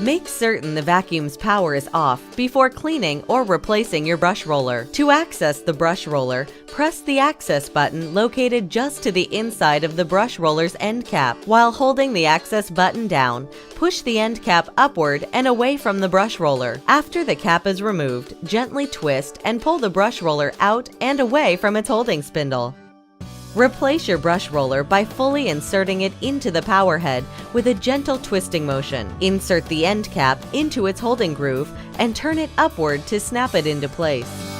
Make certain the vacuum's power is off before cleaning or replacing your brush roller. To access the brush roller, press the access button located just to the inside of the brush roller's end cap. While holding the access button down, push the end cap upward and away from the brush roller. After the cap is removed, gently twist and pull the brush roller out and away from its holding spindle. Replace your brush roller by fully inserting it into the power head with a gentle twisting motion. Insert the end cap into its holding groove and turn it upward to snap it into place.